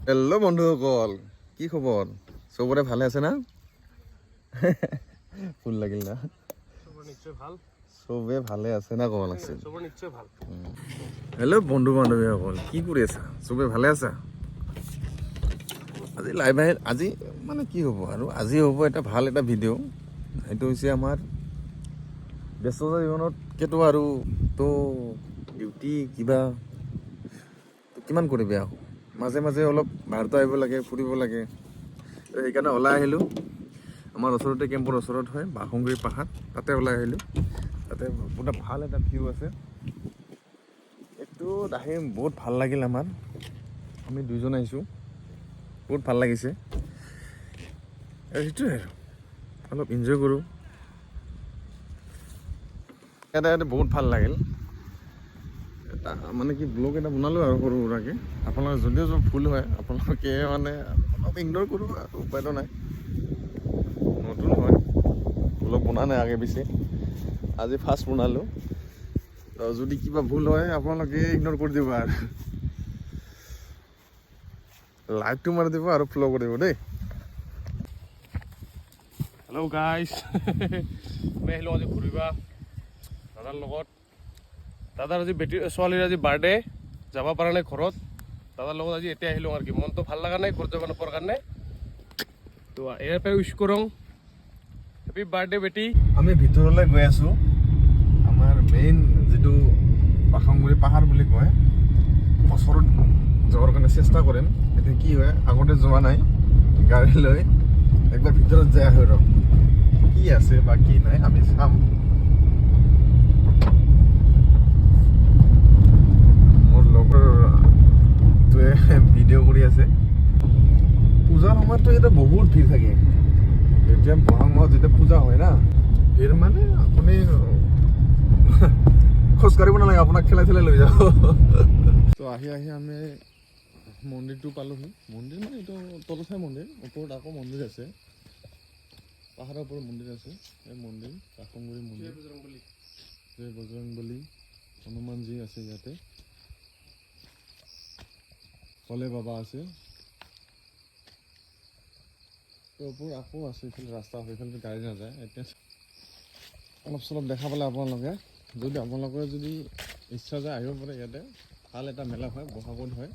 Hello' বন্ধুসকল, কি খবৰ? চবৰে ভালে আছে না? ফুল লাগিল না? চবে ভালে আছে না? কল আছে। হেল্ল' বন্ধু বান্ধৱীসকল, কি কৰি আছা? চবে ভালে আছা? আজি লাইভ আহে, আজি মানে কি হ'ব আৰু আজি হ'ব এটা ভাল এটা ভিডিঅ'। সেইটো হৈছে আমাৰ ব্যস্ততা জীৱনত কেতো আৰু তো ডিউটি কিবা কিমান কৰিবি আৰু মাজে মাজে অলপ বাহিৰত আহিব লাগে, ফুৰিব লাগে। তো সেইকাৰণে ওলাই আহিলোঁ। আমাৰ ওচৰতে কেম্পৰ ওচৰত হয় বাঘংগী পাহাৰ, তাতে ওলাই আহিলোঁ। তাতে বহুত ভাল এটা ভিউ আছে। এইটো আহি বহুত ভাল লাগিল আমাৰ। আমি দুইজন আহিছোঁ, বহুত ভাল লাগিছে। সেইটোৱে আৰু অলপ এনজয় কৰোঁ। এটা বহুত ভাল লাগিল। এটা মানে কি ব্লগ এটা বনালোঁ আৰু সৰু সুৰাকৈ। আপোনালোকে যদিও ভুল হয় আপোনালোকে মানে অলপ ইগন'ৰ কৰোঁ আৰু উপায়তো নাই। নতুন হয়, ব্লগ বনা নাই আগে পিছে, আজি ফাৰ্ষ্ট বনালোঁ। যদি কিবা ভুল হয় আপোনালোকে ইগন'ৰ কৰি দিব আৰু লাইকটো মাৰি দিব আৰু ফ'ল' কৰি দিব দেই। হেল্ল' গাইজ, আমি আহিলোঁ আজি ঘূৰিবা দাদাৰ লগত। দাদাৰ আজি ছোৱালীৰ আজি বাৰ্থডে, যাব পৰা নাই ঘৰত। দাদাৰ লগত আজি এতিয়া আহিলোঁ আৰু কি মনটো ভাল লগা নাই ঘৰত যাব নোপোৱাৰ কাৰণে। তো ইয়াৰ পৰাই উইচ কৰোঁ, হেপী বাৰ্থডে বেটি। আমি ভিতৰলৈ গৈ আছোঁ। আমাৰ মেইন যিটো বাঘংগী পাহাৰ বুলি কয়, ওচৰত যোৱাৰ কাৰণে চেষ্টা কৰিম। এতিয়া কি হয়, আগতে যোৱা নাই গাড়ী লৈ, একবাৰ ভিতৰত যাই আহোঁ ৰ, কি আছে বা কি নাই আমি চাম। মোৰ লগৰটোৱে ভিডিঅ' কৰি আছে। পূজাৰ সময়ততো ইয়াতে বহুত ভিৰ থাকে। এতিয়া বহাগ মাহত যেতিয়া পূজা হয় না, ভিৰ মানে আপুনি খোজকাঢ়িব নালাগে, আপোনাক ঠেলাই ঠেলাই লৈ যাব। তো আহি আমি মন্দিৰটো পালোহি। মন্দিৰ মানে এইটো তলচাই মন্দিৰ, ওপৰত আকৌ মন্দিৰ আছে, পাহাৰৰ ওপৰত মন্দিৰ আছে। এই মন্দিৰ বাঘংগী মন্দিৰ, জয় বজৰংবলী, হনুমানজী আছে ইয়াতে, ভোলে বাবা আছে। ওপৰত আকৌ আছে, এইফালে ৰাস্তা হয়, এইফালে গাড়ী নাযায়। এতিয়া অলপ চলপ দেখা পালে আপোনালোকে, যদি আপোনালোকৰ যদি ইচ্ছা যায় আহিব পাৰে। ইয়াতে ভাল এটা মেলা হয়, বহাগত হয়।